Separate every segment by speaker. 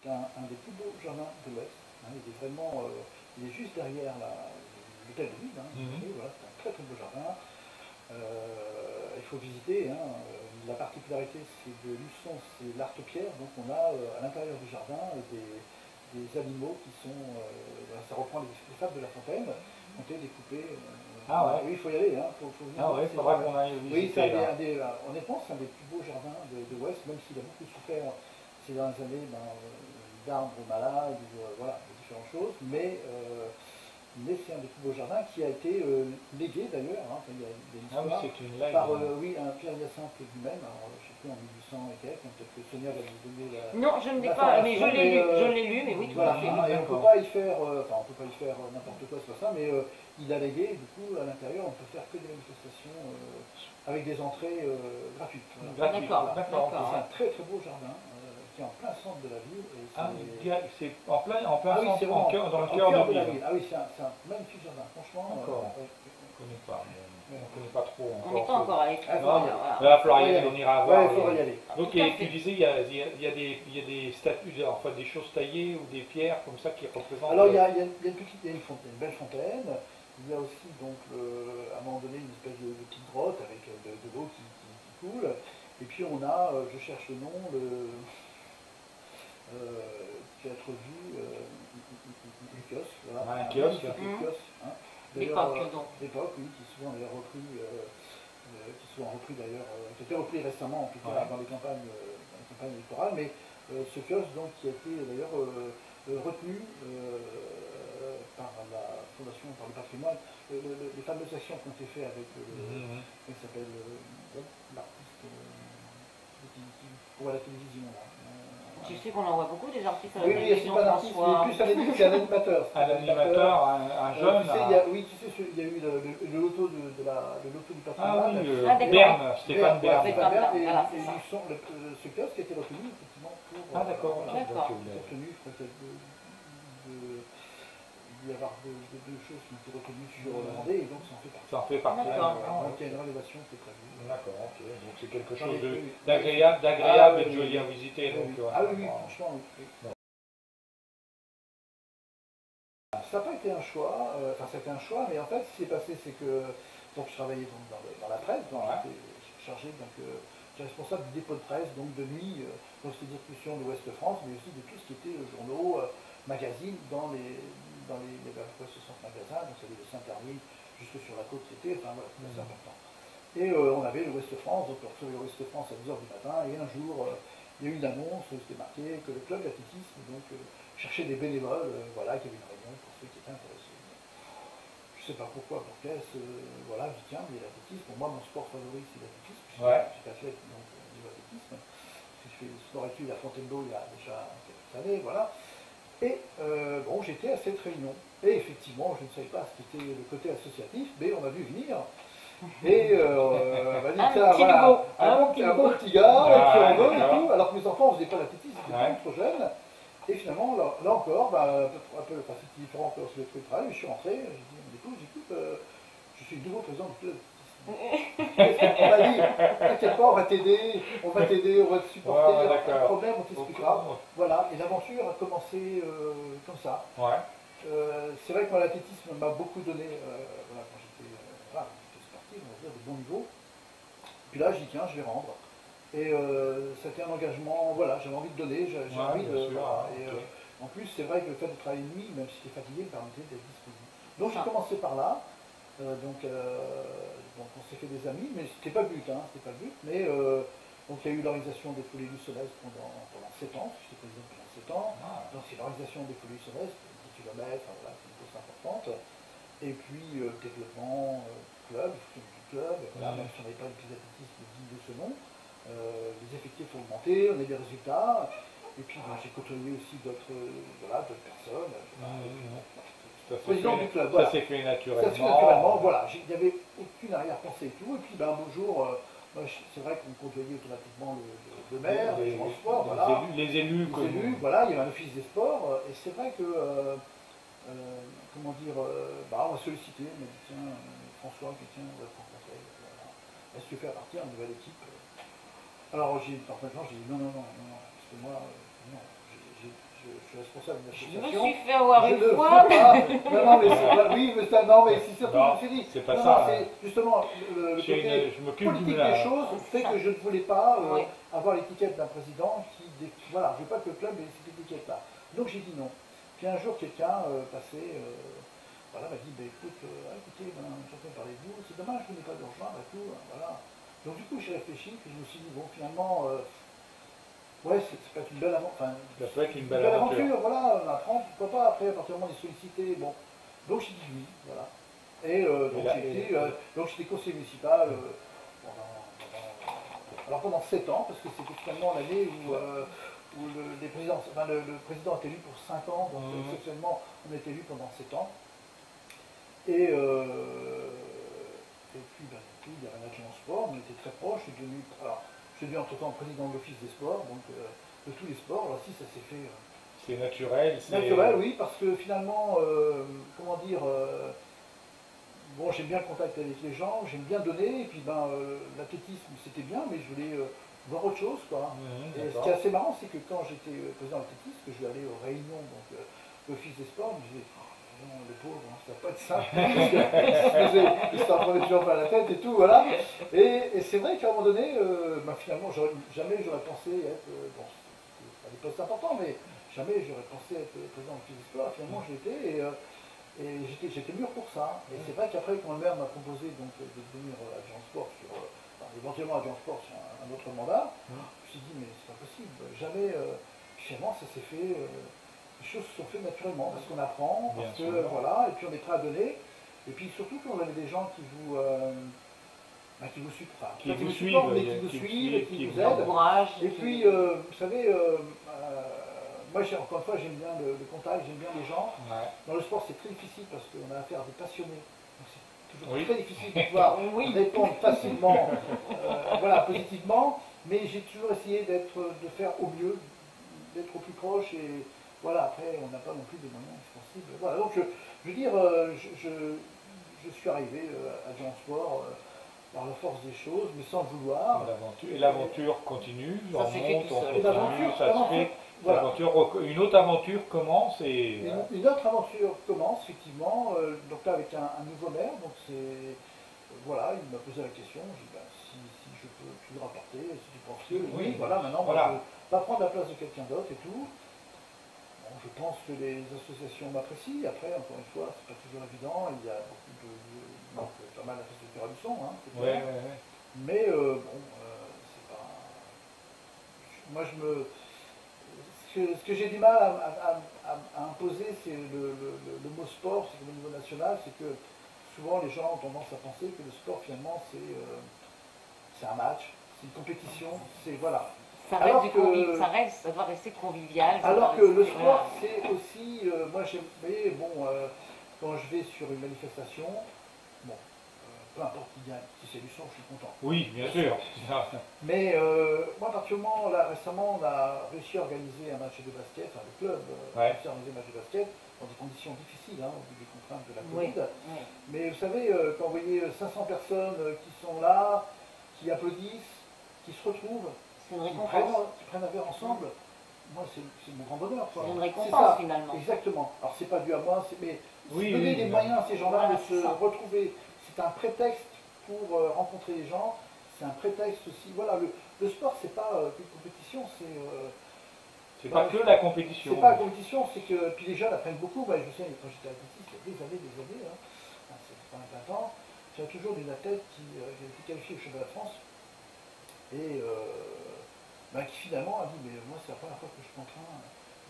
Speaker 1: un des plus beaux jardins de l'Ouest. Hein, il est vraiment, il est juste derrière l'hôtel de ville. Hein, voilà, c'est un très très beau jardin. Il faut visiter. Hein, la particularité de Luçon, c'est l'artopierre. Donc on a à l'intérieur du jardin des animaux qui sont, ça reprend les fables de La Fontaine, ont été découpés.
Speaker 2: Ah ouais.
Speaker 1: Oui, il faut y aller. Hein, faut
Speaker 2: ah ouais, il faudra qu'on aille visiter.
Speaker 1: Oui, honnêtement, c'est un des plus beaux jardins de l'Ouest, même s'il a beaucoup souffert ces dernières années d'arbres malades, voilà, de différentes choses, mais c'est un des plus beaux jardins qui a été légué d'ailleurs, hein, il y a une histoire,
Speaker 2: c'est une legs,
Speaker 1: par un Pierre Hyacinthe lui-même, alors je ne sais plus en 1800 et quelques, peut-être que Sonia va nous donner la.
Speaker 3: Non, je ne l'ai pas, mais je l'ai lu, mais oui, tout
Speaker 1: voilà,
Speaker 3: à fait.
Speaker 1: Hein, et on ne peut pas y faire, on peut pas y faire n'importe quoi, c'est pas ça, mais il a légué, du coup, à l'intérieur, on peut faire que des manifestations avec des entrées gratuites. Voilà.
Speaker 3: D'accord, d'accord.
Speaker 1: C'est un très très beau jardin. Qui est en plein centre de la ville.
Speaker 2: C'est en plein centre, dans le cœur de la ville.
Speaker 1: Ah oui, c'est un magnifique jardin, franchement.
Speaker 2: D'accord. On ne connaît pas, on ne connaît pas trop.
Speaker 3: On n'est pas encore allé.
Speaker 2: Il va falloir y aller, on ira voir.
Speaker 1: Il faudra y aller.
Speaker 2: Donc, tu disais, il y a des statues, enfin des choses taillées ou des pierres comme ça qui représentent.
Speaker 1: Alors, il y a une belle fontaine. Il y a aussi, donc, à un moment donné, une espèce de petite grotte avec de l'eau qui coule. Et puis, on a, je cherche le nom, qui a être vu, un kiosque, voilà.
Speaker 2: Un kiosque.
Speaker 1: Hein. D'époque, oui, qui souvent d'ailleurs repris, d'ailleurs, qui a été repris récemment, en tout cas, dans les campagnes électorales, mais ce kiosque, donc, qui a été d'ailleurs retenu par la Fondation, par le patrimoine, les fameuses actions qui ont été faites avec, il s'appelle, l'artiste, pour la télévision, là.
Speaker 3: Je sais qu'on en voit beaucoup des artistes à la
Speaker 1: Oui,
Speaker 3: télévision.
Speaker 1: c'est pas un artiste, mais plus un animateur.
Speaker 2: Un animateur, un jeune.
Speaker 1: Il y a eu le loto du patrimoine.
Speaker 2: Ah oui, Berne, Stéphane Bern.
Speaker 1: Ce kiosque a été retenu effectivement pour.
Speaker 2: Ah d'accord.
Speaker 1: Retenu, je crois qu'il y a deux choses qui ont été retenues sur la Vendée, et donc ça en fait partie.
Speaker 2: Ça en fait partie.
Speaker 1: Donc il y a une rénovation qui est prévue.
Speaker 2: D'accord, ok. Donc c'est quelque chose d'agréable et de joli à visiter.
Speaker 1: Ah oui, franchement, oui. Ça n'a pas été un choix, c'était un choix, mais en fait, ce qui s'est passé, c'est que donc, je travaillais donc, dans la presse, donc j'étais chargé, donc j'étais responsable du dépôt de presse, donc de nuit, donc c'était distribution de Ouest France, mais aussi de tout ce qui était journaux, magazines, dans les 60 magasins, donc ça allait de Saint-Hermine jusque sur la côte, c'était, enfin voilà, c'était assez important. Et on avait le Ouest France, donc on recevait le Ouest France à 10h du matin, et un jour, il y a eu une annonce, c'était marqué que le club d'athlétisme cherchait des bénévoles, voilà, qu'il y avait une réunion pour ceux qui étaient intéressés. Je ne sais pas pourquoi, voilà, je dis tiens, mais l'athlétisme, pour moi, mon sport favori, c'est l'athlétisme. Je suis athlète, donc du athlétisme. J'ai fait sport-études à Fontainebleau il y a déjà quelques années, voilà. Et bon, j'étais à cette réunion. Et effectivement, je ne savais pas ce qu'était le côté associatif, mais on m'a vu venir. Et on m'a dit, tiens, voilà, un bon petit gars, qui en veut et tout, alors que mes enfants ne faisaient pas l'athlétisme, ils étaient trop jeunes. Et finalement, là encore, c'était différent que sur le truc de travail, je suis rentré, j'ai dit, écoute, je suis le nouveau président du club. On m'a dit, t'inquiète pas, on va t'aider, on va te supporter, pas de problème, on t'expliquera. Voilà, et l'aventure a commencé comme ça. C'est vrai que moi, l'athlétisme m'a beaucoup donné, quand j'étais sportif, on va dire, de bon niveau. Puis là, j'ai dit, tiens, je vais rendre. Et c'était un engagement, voilà, j'avais envie de donner, j'ai envie de. En plus, c'est vrai que le fait de travailler de nuit, même si j'étais fatigué, me permettait d'être disponible. Donc j'ai commencé par là. Donc on s'est fait des amis, mais c'était pas le but, c'était pas le but. Mais donc il y a eu l'organisation des Folies Luçonnaises pendant 7 ans, j'étais président pendant 7 ans. Donc c'est l'organisation des Folies Luçonnaises, 10 km, voilà, c'est une course importante. Et puis développement club, du club, voilà, même si on n'avait pas de d'athlétisme digne de ce nom. Les effectifs ont augmenté, on a des résultats, et puis j'ai côtoyé aussi d'autres personnes. Président du club, voilà.
Speaker 2: Ça s'est fait naturellement.
Speaker 1: Ça s'est fait naturellement, voilà. Il n'y avait aucune arrière-pensée et tout, et puis un beau jour, c'est vrai qu'on côtoyait automatiquement le maire, les sports, voilà.
Speaker 2: Les élus,
Speaker 1: voilà, il y avait un office des sports, et c'est vrai que, comment dire, on m'a sollicité, on m'a dit, tiens, François, on va te rencontrer, voilà. Est-ce que tu fais partie d'une nouvelle équipe? Alors, j'ai dit non, parce que moi, non, je suis responsable d'une
Speaker 3: Je me
Speaker 1: association.
Speaker 3: suis fait avoir
Speaker 1: Je
Speaker 3: une
Speaker 1: ne
Speaker 3: fois.
Speaker 1: veux pas. Non, mais c'est pas. Oui, mais ça, non, mais c'est surtout,
Speaker 2: Non,
Speaker 1: je me suis dit.
Speaker 2: c'est pas
Speaker 1: non,
Speaker 2: ça,
Speaker 1: non, c'est justement le côté
Speaker 2: je m'occupe
Speaker 1: politique
Speaker 2: de la...
Speaker 1: des choses fait que je ne voulais pas
Speaker 3: Oui.
Speaker 1: avoir l'étiquette d'un président qui. Voilà, je ne veux pas que le club ait cette étiquette-là. Donc j'ai dit non. Puis un jour, quelqu'un passé. Voilà, m'a dit, bah, écoutez, j'entends parler de vous, c'est dommage, je n'ai pas de rejoindre et tout, voilà. Donc du coup, j'ai réfléchi, puis je me suis dit, bon, finalement, ouais, c'est pas une belle aventure, enfin,
Speaker 2: Ça peut être une belle aventure.
Speaker 1: voilà, on apprend, pourquoi pas, après, à partir du moment où on est sollicité, bon. Donc j'ai dit oui, voilà. Et donc j'étais conseiller municipal pendant 7 ans, parce que c'était finalement l'année où le président est élu pour 5 ans, donc exceptionnellement, on est élu pendant 7 ans. Et puis, il y avait un adjoint au sport, on était très proches. Je suis devenu entre-temps président de l'office des sports, donc de tous les sports. Alors si ça s'est fait.
Speaker 2: C'est naturel.
Speaker 1: Naturel, oui, parce que finalement, comment dire, bon, j'aime bien le contact avec les gens, j'aime bien donner, et puis l'athlétisme c'était bien, mais je voulais voir autre chose, quoi. Et ce qui est assez marrant, c'est que quand j'étais président de l'athlétisme, que je vais aller aux réunions, donc l'office des sports, je me disais, non, les pauvres, ça va pas être simple. Ils s'en prenaient toujours pas la tête et tout, voilà. Et c'est vrai qu'à un moment donné, finalement, jamais j'aurais pensé être, bon, c'est pas des postes importants, mais jamais j'aurais pensé être président du sport. Finalement, je l'étais et j'étais mûr pour ça. Et c'est vrai qu'après, quand le maire m'a proposé donc, de devenir adjoint sport éventuellement adjoint sport sur un autre mandat, je me suis dit, mais c'est pas possible. Jamais, finalement, ça s'est fait. Les choses se sont faites naturellement, parce qu'on apprend, parce que voilà, et puis on est prêt à donner. Et puis surtout quand vous avez des gens qui vous suivent,
Speaker 2: qui vous
Speaker 1: suivent et qui vous aident. Et puis, vous savez, moi encore une fois, j'aime bien le contact, j'aime bien les gens.
Speaker 2: Ouais.
Speaker 1: Dans le sport, c'est très difficile parce qu'on a affaire à des passionnés. Donc c'est toujours très difficile de pouvoir répondre facilement, voilà, positivement. Mais j'ai toujours essayé de faire au mieux, d'être au plus proche et voilà, après on n'a pas non plus des moyens extensibles. Voilà, donc je veux dire, je suis arrivé à Adjoint Sport par la force des choses, mais sans le vouloir.
Speaker 2: Et l'aventure continue, on monte, on continue, ça se fait.
Speaker 1: Voilà.
Speaker 2: Une autre aventure commence et...
Speaker 1: Une autre aventure commence, effectivement, donc là avec un nouveau maire, donc c'est... Voilà, il m'a posé la question, j'ai dit, si je peux tu rapporter, si tu penses que... Oui, voilà, maintenant, moi, je ne vais pas prendre la place de quelqu'un d'autre et tout. Bon, je pense que les associations m'apprécient, après, encore une fois, c'est pas toujours évident, il y a beaucoup de... pas mal d'infrastructures à du son, hein, c'est clair. Mais bon, c'est pas... Moi, ce que j'ai du mal à imposer, c'est le mot sport, c'est au niveau national, c'est que souvent les gens ont tendance à penser que le sport finalement c'est un match, c'est une compétition, c'est voilà.
Speaker 3: Ça doit rester convivial.
Speaker 1: Alors que le sport c'est aussi, moi vous voyez, bon, quand je vais sur une manifestation, bon, peu importe qui gagne, si c'est du son, je suis content.
Speaker 2: Oui, bien sûr.
Speaker 1: Mais moi, à partir du moment, là, récemment, on a réussi à organiser un match de basket, enfin le club a réussi à organiser un match de basket dans des conditions difficiles, hein, au vu des contraintes de la Covid. Mais vous savez, quand vous voyez 500 personnes qui sont là, qui applaudissent, qui se retrouvent, qui prennent un verre ensemble, moi, c'est mon grand bonheur.
Speaker 3: C'est une récompense, finalement.
Speaker 1: Exactement. Alors, c'est pas dû à moi, mais donner des moyens à ces gens-là de se retrouver. C'est un prétexte pour rencontrer les gens, c'est un prétexte aussi. Voilà, le sport, c'est pas une compétition,
Speaker 2: c'est pas que la compétition.
Speaker 1: C'est pas la compétition, c'est que. Puis les jeunes apprennent beaucoup. Moi, je sais, quand j'étais athlétiste, il y a des années, hein, c'est pas 20 ans, j'avais toujours une athlète qui était qualifiée au championnat de France et qui finalement a dit mais moi, c'est la première fois que je prends train,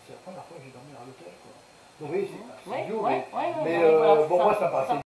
Speaker 1: c'est la première fois que je vais dormir à l'hôtel. Donc, oui, c'est idiot, mais bon, moi, ça me paraissait